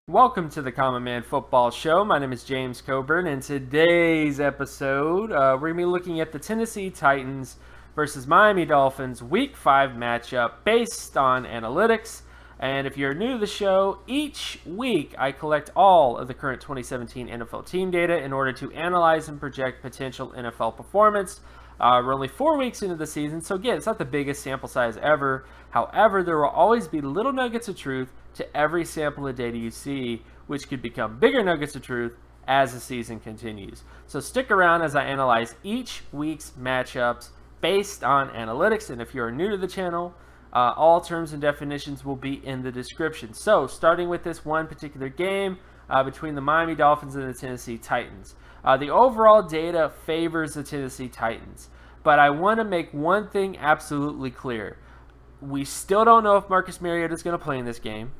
Welcome to the Common Man Football Show. My name is James Coburn, and today's episode, we're going to be looking at the Tennessee Titans versus Miami Dolphins Week 5 matchup based on analytics. And if you're new to the show, each week I collect all of the current 2017 NFL team data in order to analyze and project potential NFL performance. We're only 4 weeks into the season, so again, it's not the biggest sample size ever. However, there will always be little nuggets of truth to every sample of data you see, which could become bigger nuggets of truth as the season continues. So stick around as I analyze each week's matchups based on analytics. And if you're new to the channel, all terms and definitions will be in the description. So starting with this one particular game between the Miami Dolphins and the Tennessee Titans. The overall data favors the Tennessee Titans, but I want to make one thing absolutely clear. We still don't know if Marcus Mariota is going to play in this game.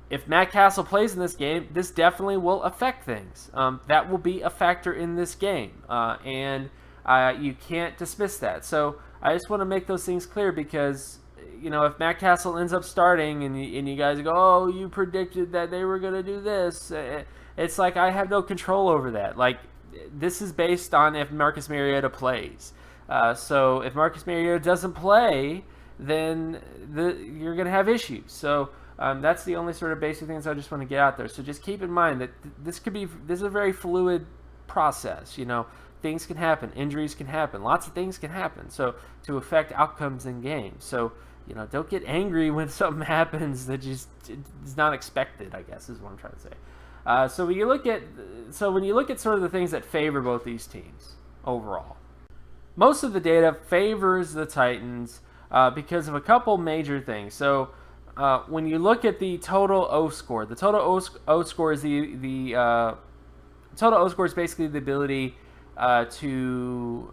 If Matt Castle plays in this game, this definitely will affect things. That will be a factor in this game, and you can't dismiss that. So I just want to make those things clear because, you know, if Matt Castle ends up starting and you guys go, oh, you predicted that they were going to do this, it's like I have no control over that. Like, this is based on if Marcus Mariota plays. So if Marcus Mariota doesn't play, then you're going to have issues. So that's the only sort of basic things I just want to get out there. So just keep in mind that this is a very fluid process. You know, things can happen, injuries can happen, lots of things can happen. So to affect outcomes in games. So, you know, don't get angry when something happens that just is not expected, I guess is what I'm trying to say. So when you look at sort of the things that favor both these teams overall, most of the data favors the Titans because of a couple major things. So when you look at the total O score, the total O score is the total O score is basically the ability to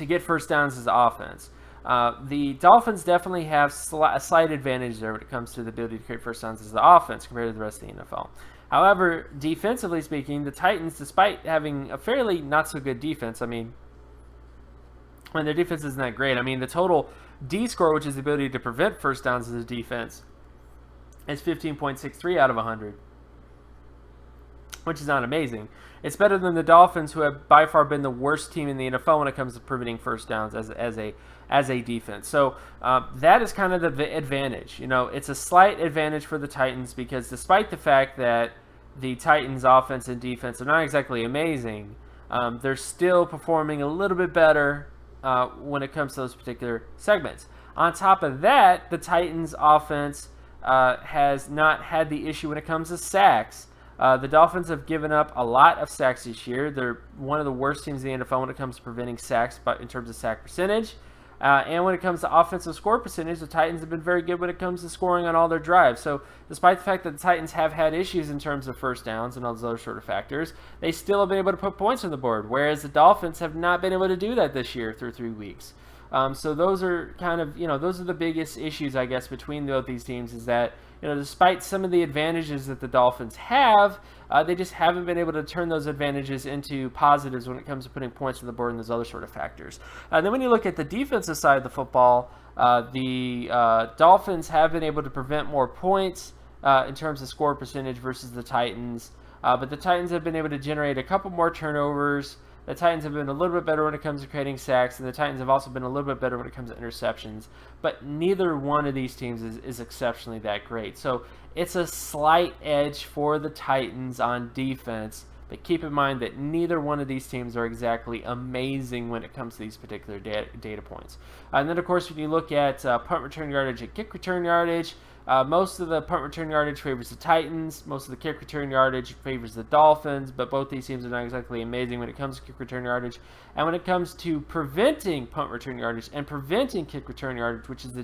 get first downs as offense. The Dolphins definitely have a slight advantage there when it comes to the ability to create first downs as the offense compared to the rest of the NFL. However, defensively speaking, the Titans, despite having a fairly not so good defense, I mean, when their defense isn't that great, I mean, the total D score, which is the ability to prevent first downs as a defense, is 15.63 out of 100, which is not amazing. It's better than the Dolphins, who have by far been the worst team in the NFL when it comes to preventing first downs as a defense. So that is kind of the advantage. You know, it's a slight advantage for the Titans because despite the fact that the Titans' offense and defense are not exactly amazing, they're still performing a little bit better when it comes to those particular segments. On top of that, the Titans' offense has not had the issue when it comes to sacks. The Dolphins have given up a lot of sacks this year. They're one of the worst teams in the NFL when it comes to preventing sacks, but in terms of sack percentage. And when it comes to offensive score percentage, the Titans have been very good when it comes to scoring on all their drives. So despite the fact that the Titans have had issues in terms of first downs and all those other sort of factors, they still have been able to put points on the board, whereas the Dolphins have not been able to do that this year through 3 weeks. So those are kind of, those are the biggest issues, I guess, between both these teams is that, despite some of the advantages that the Dolphins have, they just haven't been able to turn those advantages into positives when it comes to putting points on the board and those other sort of factors. Then when you look at the defensive side of the football, the Dolphins have been able to prevent more points in terms of score percentage versus the Titans, but the Titans have been able to generate a couple more turnovers. The Titans have been a little bit better when it comes to creating sacks, and the Titans have also been a little bit better when it comes to interceptions. But neither one of these teams is exceptionally that great. So it's a slight edge for the Titans on defense, but keep in mind that neither one of these teams are exactly amazing when it comes to these particular data points. And then, of course, when you look at punt return yardage and kick return yardage, most of the punt return yardage favors the Titans. Most of the kick return yardage favors the Dolphins, but both these teams are not exactly amazing when it comes to kick return yardage. And when it comes to preventing punt return yardage and preventing kick return yardage, which is the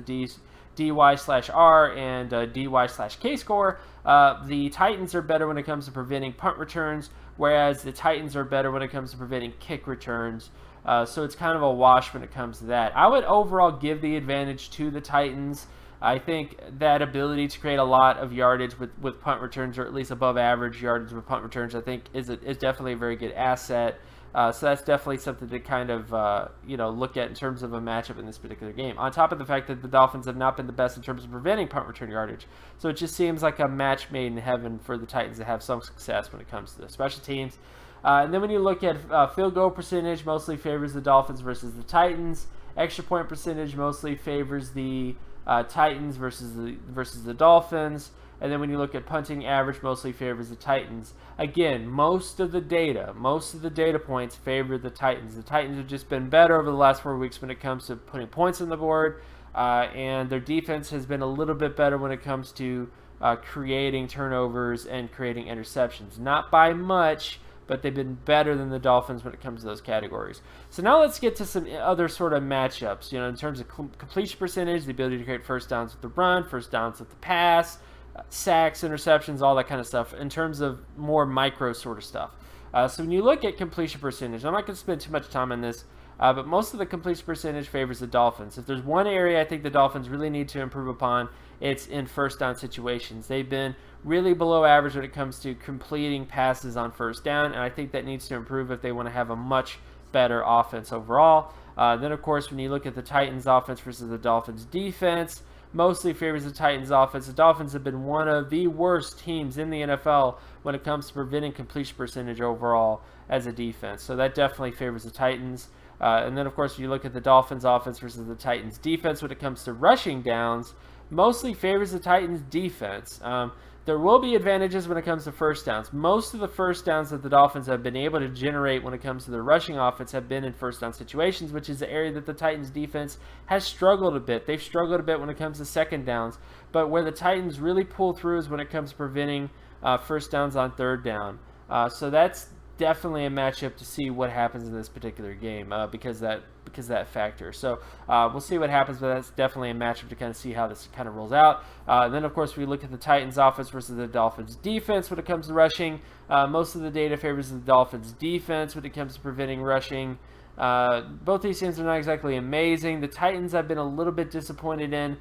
DY/R and DY/K score, the Titans are better when it comes to preventing punt returns, whereas the Titans are better when it comes to preventing kick returns. So it's kind of a wash when it comes to that. I would overall give the advantage to the Titans. I think that ability to create a lot of yardage with punt returns, or at least above average yardage with punt returns, I think is definitely a very good asset. So that's definitely something to kind of look at in terms of a matchup in this particular game. On top of the fact that the Dolphins have not been the best in terms of preventing punt return yardage, so it just seems like a match made in heaven for the Titans to have some success when it comes to the special teams. And then when you look at field goal percentage, mostly favors the Dolphins versus the Titans. Extra point percentage mostly favors the Titans versus the Dolphins. And then when you look at punting average, mostly favors the Titans. Again, most of the data points favor the Titans. The Titans have just been better over the last 4 weeks when it comes to putting points on the board. And their defense has been a little bit better when it comes to creating turnovers and creating interceptions. Not by much, but they've been better than the Dolphins when it comes to those categories. So now let's get to some other sort of matchups. In terms of completion percentage, the ability to create first downs with the run, first downs with the pass, sacks, interceptions, all that kind of stuff, in terms of more micro sort of stuff. So when you look at completion percentage, I'm not going to spend too much time on this, but most of the completion percentage favors the Dolphins. If there's one area I think the Dolphins really need to improve upon, it's in first down situations. They've been really below average when it comes to completing passes on first down, and I think that needs to improve if they want to have a much better offense overall. Then, of course, when you look at the Titans' offense versus the Dolphins' defense, mostly favors the Titans' offense. The Dolphins have been one of the worst teams in the NFL when it comes to preventing completion percentage overall as a defense. So that definitely favors the Titans. And then, of course, when you look at the Dolphins' offense versus the Titans' defense when it comes to rushing downs, mostly favors the Titans' defense. There will be advantages when it comes to first downs. Most of the first downs that the Dolphins have been able to generate when it comes to their rushing offense have been in first down situations, which is the area that the Titans defense has struggled a bit. They've struggled a bit when it comes to second downs, but where the Titans really pull through is when it comes to preventing first downs on third down. So that's definitely a matchup to see what happens in this particular game because that factor. So we'll see what happens, but that's definitely a matchup to kind of see how this kind of rolls out. And then, of course, we look at the Titans offense versus the Dolphins defense when it comes to rushing. Most of the data favors the Dolphins defense when it comes to preventing rushing. Both these teams are not exactly amazing. The Titans I've been a little bit disappointed in.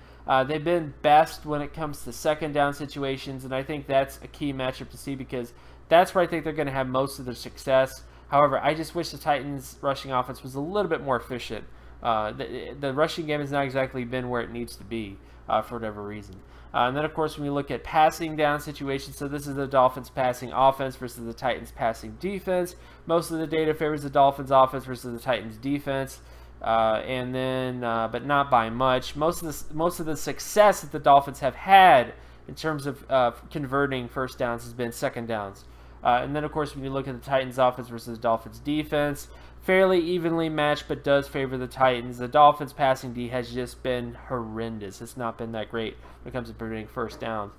They've been best when it comes to second down situations, and I think that's a key matchup to see because that's where I think they're going to have most of their success. However, I just wish the Titans' rushing offense was a little bit more efficient. The rushing game has not exactly been where it needs to be for whatever reason. And then, of course, when we look at passing down situations, so this is the Dolphins' passing offense versus the Titans' passing defense. Most of the data favors the Dolphins' offense versus the Titans' defense. But not by much. Most of the success that the Dolphins have had in terms of converting first downs has been second downs. And then, of course, when you look at the Titans' offense versus the Dolphins' defense, fairly evenly matched, but does favor the Titans. The Dolphins' passing D has just been horrendous. It's not been that great when it comes to preventing first downs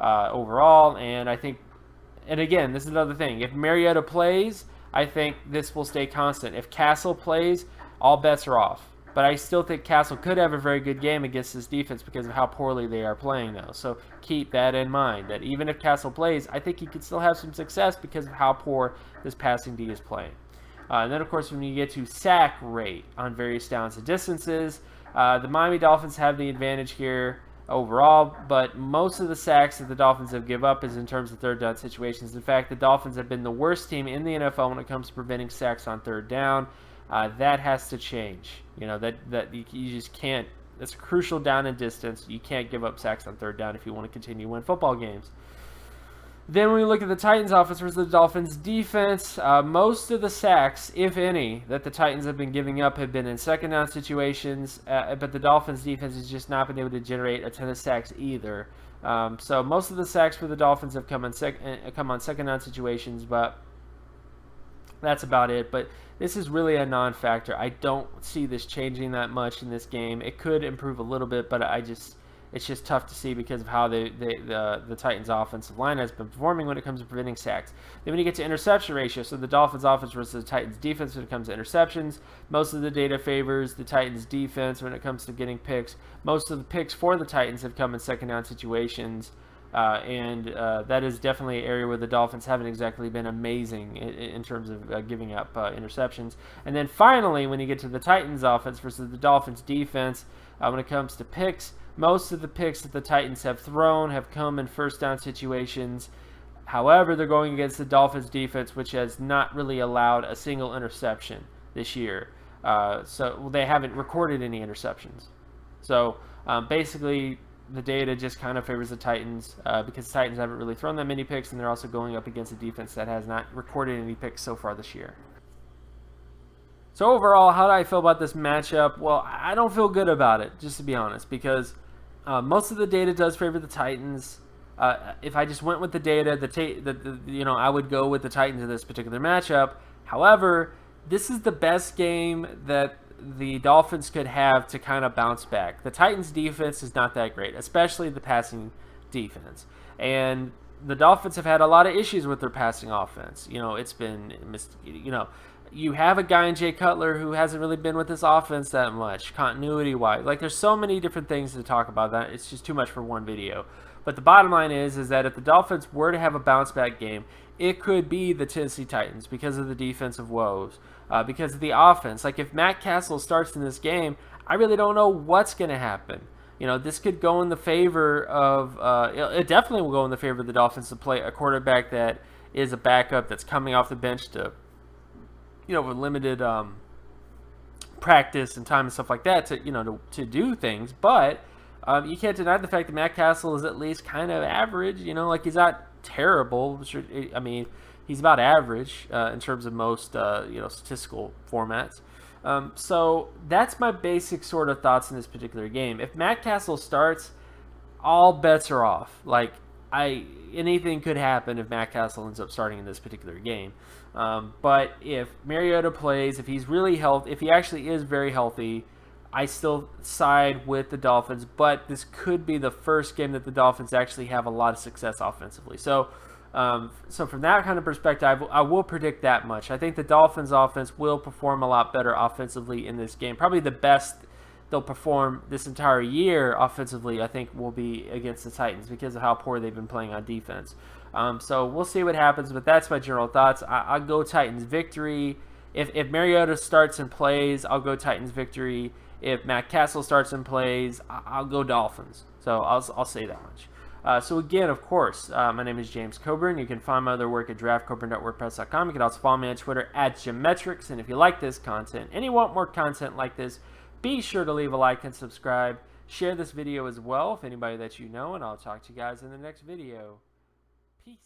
overall. And I think, and again, this is another thing. If Mariota plays, I think this will stay constant. If Castle plays, all bets are off. But I still think Castle could have a very good game against this defense because of how poorly they are playing now. So keep that in mind, that even if Castle plays, I think he could still have some success because of how poor this passing D is playing. And then, of course, when you get to sack rate on various downs and distances, the Miami Dolphins have the advantage here overall, but most of the sacks that the Dolphins have given up is in terms of third down situations. In fact, the Dolphins have been the worst team in the NFL when it comes to preventing sacks on third down. That has to change. That you just can't. That's a crucial down and distance. You can't give up sacks on third down if you want to continue to win football games. Then when we look at the Titans offense versus the Dolphins defense, most of the sacks, if any, that the Titans have been giving up have been in second down situations, but the Dolphins defense has just not been able to generate a ton of sacks either. So most of the sacks for the Dolphins have come on second down situations, but that's about it. But this is really a non-factor. I don't see this changing that much in this game. It could improve a little bit, but it's just tough to see because of how the Titans' offensive line has been performing when it comes to preventing sacks. Then when you get to interception ratio, so the Dolphins' offense versus the Titans' defense when it comes to interceptions, most of the data favors the Titans' defense when it comes to getting picks. Most of the picks for the Titans have come in second down situations. That is definitely an area where the Dolphins haven't exactly been amazing in terms of giving up interceptions. And then finally, when you get to the Titans offense versus the Dolphins defense, when it comes to picks, most of the picks that the Titans have thrown have come in first down situations. However, they're going against the Dolphins defense, which has not really allowed a single interception this year. So they haven't recorded any interceptions. So basically, the data just kind of favors the Titans because the Titans haven't really thrown that many picks, and they're also going up against a defense that has not recorded any picks so far this year. So overall, how do I feel about this matchup? Well, I don't feel good about it, just to be honest, because most of the data does favor the Titans. If I just went with the data, I would go with the Titans in this particular matchup. However, this is the best game that the Dolphins could have to kind of bounce back. The Titans' defense is not that great, especially the passing defense. And the Dolphins have had a lot of issues with their passing offense. It's been, you have a guy in Jay Cutler who hasn't really been with this offense that much, continuity-wise. Like, there's so many different things to talk about that it's just too much for one video. But the bottom line is that if the Dolphins were to have a bounce-back game, it could be the Tennessee Titans because of the defensive woes, because of the offense. Like, if Matt Castle starts in this game, I really don't know what's going to happen. This could go in the favor of it definitely will go in the favor of the Dolphins to play a quarterback that is a backup that's coming off the bench to, with limited practice and time and stuff like that to do things. But you can't deny the fact that Matt Castle is at least kind of average. Like, he's not terrible. I mean, he's about average in terms of most statistical formats. So that's my basic sort of thoughts in this particular game. If Matt Castle starts, all bets are off. Like, anything could happen if Matt Castle ends up starting in this particular game. But if Mariota plays, if he's really healthy, if he actually is very healthy, I still side with the Dolphins. But this could be the first game that the Dolphins actually have a lot of success offensively. So from that kind of perspective, I will predict that much. I think the Dolphins offense will perform a lot better offensively in this game. Probably the best they'll perform this entire year offensively, I think, will be against the Titans because of how poor they've been playing on defense. So we'll see what happens, but that's my general thoughts. I'll go Titans victory. If Mariota starts and plays, I'll go Titans victory. If Matt Castle starts and plays, I'll go Dolphins. So I'll say that much. So again, of course, my name is James Coburn. You can find my other work at draftcoburn.wordpress.com. You can also follow me on Twitter at Geometrics. And if you like this content and you want more content like this, be sure to leave a like and subscribe. Share this video as well with anybody that you know, and I'll talk to you guys in the next video. Peace.